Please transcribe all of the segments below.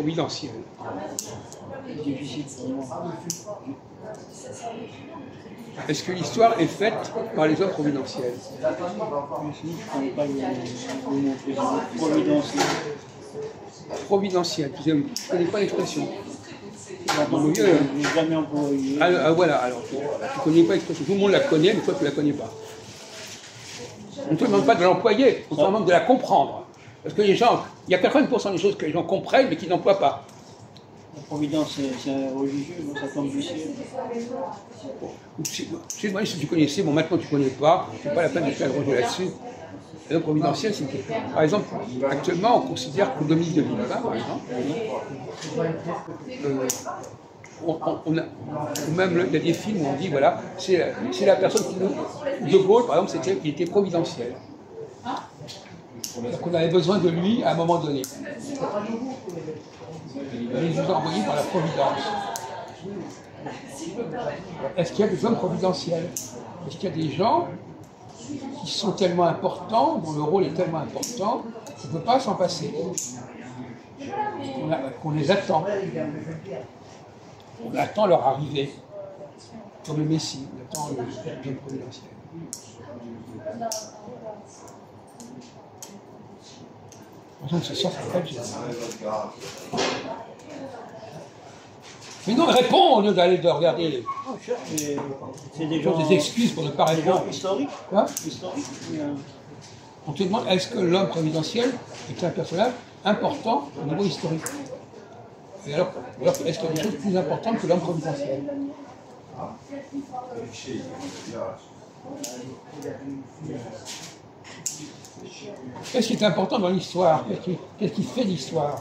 providentiel. Difficile pour moi. Est-ce que l'histoire est faite par les hommes providentiels? Je ne connais pas le mot providentiel. Providentiel, je ne connais pas l'expression. Je ne l'ai jamais employé. Voilà, alors tu ne connais pas l'expression. Tout le monde la connaît, mais toi tu ne la connais pas. On ne te demande pas de l'employer, on te demande de la comprendre. Parce que les gens, il y a 80% des choses que les gens comprennent, mais qu'ils n'emploient pas. La providence, c'est religieux, donc ça tombe du ciel. Je demandé si tu connaissais, bon maintenant tu ne connais pas, c'est pas la peine de faire le rejet là-dessus. L'homme providentiel, c'est que, par exemple, actuellement, on considère que Dominique de Villepin, par exemple, ou même il y a des films où on dit, voilà, c'est la personne qui nous... De Gaulle, par exemple, il était providentiel. Donc on avait besoin de lui à un moment donné. Il nous a envoyés par la Providence. Est-ce qu'il y a des hommes providentiels? Est-ce qu'il y a des gens qui sont tellement importants, dont le rôle est tellement important, qu'on ne peut pas s'en passer? Qu'on les attend. On attend leur arrivée. Comme le Messie, on attend l'homme providentiel. Donc ce soir, ça s'appelle Jésus. Mais non, réponds au lieu d'aller de regarder. C'est des gens... des excuses pour ne pas répondre. Historiques. Hein? Historiques. On te demande, est-ce que l'homme providentiel est un personnage important au niveau historique? Et alors est-ce qu'il y a des choses plus importantes que l'homme providentiel? Qu'est-ce qui est important dans l'histoire? Qu'est-ce qui fait l'histoire?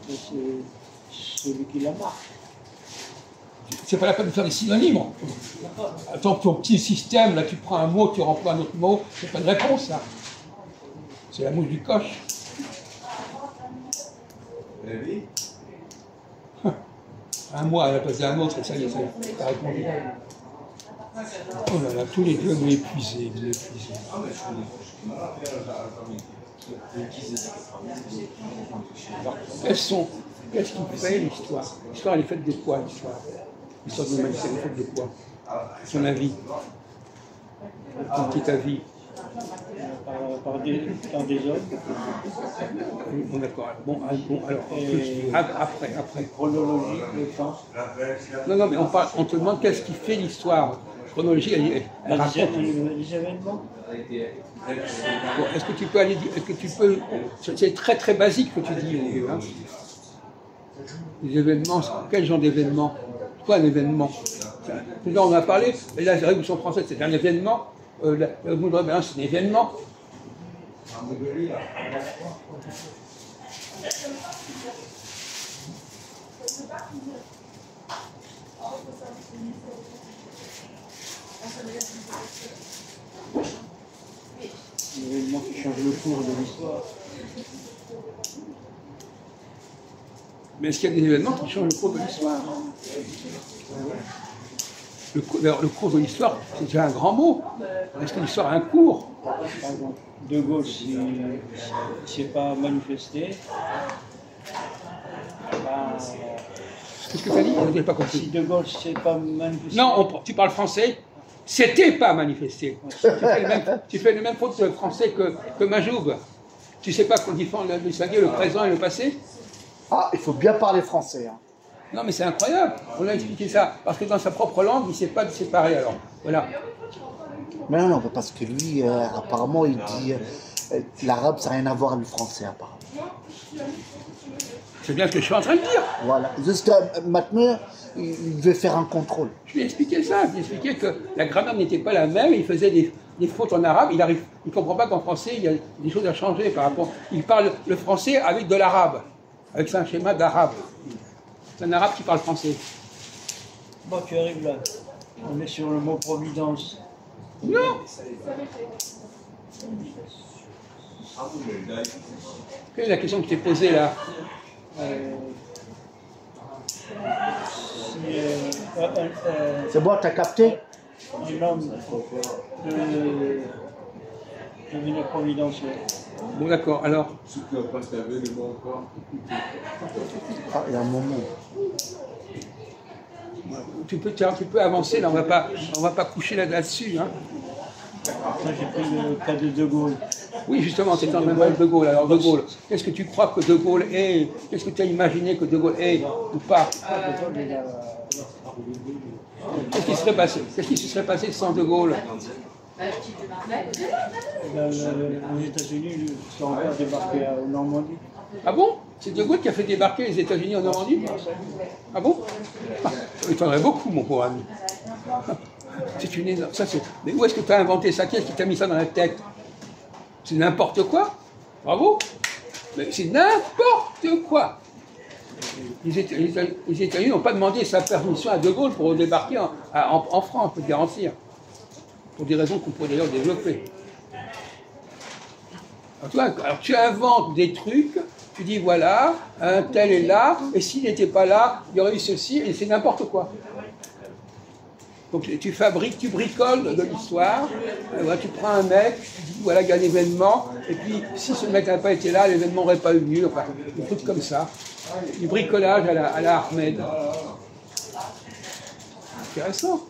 C'est celui qui la marque. C'est pas la peine de faire des synonymes. Attends, ton petit système, là tu prends un mot, tu remplis un autre mot, c'est pas de réponse, ça. C'est la mouche du coche. Un mot à la place d'un autre, et ça y est, ça a répondu. Oh là là, tous les deux vous épuisez, vous épuisez. Qu'est-ce qui fait l'histoire? L'histoire, elle est faite de quoi, l'histoire? L'histoire de l'humanité, elle est faite de quoi? Son avis. Quelle est ta vie? Par des hommes. Bon, d'accord. Bon, alors, après. Chronologie, le temps. Non, mais on te demande qu'est-ce qui fait l'histoire. Chronologie, elle raconte. Les événements. Bon, est-ce que tu peux aller dire, c'est très très basique ce que tu dis. Hein. Les événements, quel genre d'événement? Quoi un événement? Là, on en a parlé, la Révolution française c'est un événement, le mouvement de rébellion c'est un événement. L'événement qui change le cours de l'histoire. Mais est-ce qu'il y a des événements qui changent le cours de l'histoire? Le cours de l'histoire, c'est déjà un grand mot. Est-ce que l'histoire a un cours? Par exemple, De Gaulle, s'il ne s'est pas manifesté, qu'est-ce que tu as dit? Je n'ai pas compris. Si De Gaulle ne s'est pas manifesté... Non, tu parles français. C'était pas manifesté. Tu fais le même faute français que Majoub. Tu sais pas qu'on défend le distinguer le présent et le passé? Ah, il faut bien parler français. Hein. Non, mais c'est incroyable. On a expliqué ça. Parce que dans sa propre langue, il ne sait pas de séparer. Alors, voilà. Mais non, parce que lui, apparemment, il dit l'arabe, ça n'a rien à voir avec le français, apparemment. C'est bien ce que je suis en train de dire. Voilà. Juste maintenant, il veut faire un contrôle. Je lui ai expliqué ça. Je lui ai expliqué que la grammaire n'était pas la même. Il faisait des fautes en arabe. Il ne comprend pas qu'en français, il y a des choses à changer par rapport. Il parle le français avec de l'arabe. Avec un schéma d'arabe. C'est un arabe qui parle français. Bon, tu arrives là. On est sur le mot providence. Non. Quelle est la question que je t'ai posée là? C'est bon, t'as capté? Un homme devenir providentiel. Bon, d'accord, alors. Ah, il y a un moment. Tu peux avancer, là, on va pas coucher là-dessus. Hein. Ça, j'ai pris le cas de De Gaulle. Oui, justement, c'est en même temps De Gaulle. Alors, De Gaulle, qu'est-ce que tu crois que De Gaulle est? Qu'est-ce que tu as imaginé que De Gaulle est ou pas? Qu'est-ce qui serait passé? Qu'est-ce qui se serait passé sans De Gaulle? Aux États-Unis, ils sont encore débarqués en Normandie. Ah bon? C'est De Gaulle qui a fait débarquer les États-Unis en Normandie? Ah bon? Ah, ça m'étonnerait beaucoup, mon pauvre ami. C'est une énorme. Mais où est-ce que tu as inventé ça? Qui est-ce qui t'a mis ça dans la tête? C'est n'importe quoi. Bravo. Mais c'est n'importe quoi. Les États-Unis n'ont pas demandé sa permission à De Gaulle pour débarquer en France, je peux te garantir. Pour des raisons qu'on pourrait d'ailleurs développer. Alors tu inventes des trucs, tu dis voilà, un tel est là, et s'il n'était pas là, il y aurait eu ceci, et c'est n'importe quoi. Donc tu fabriques, tu bricoles de l'histoire, voilà, tu prends un mec, tu dis voilà, il y a l'événement, et puis si ce mec n'a pas été là, l'événement n'aurait pas eu lieu, enfin, des trucs comme ça. Du bricolage à la Ahmed. Intéressant.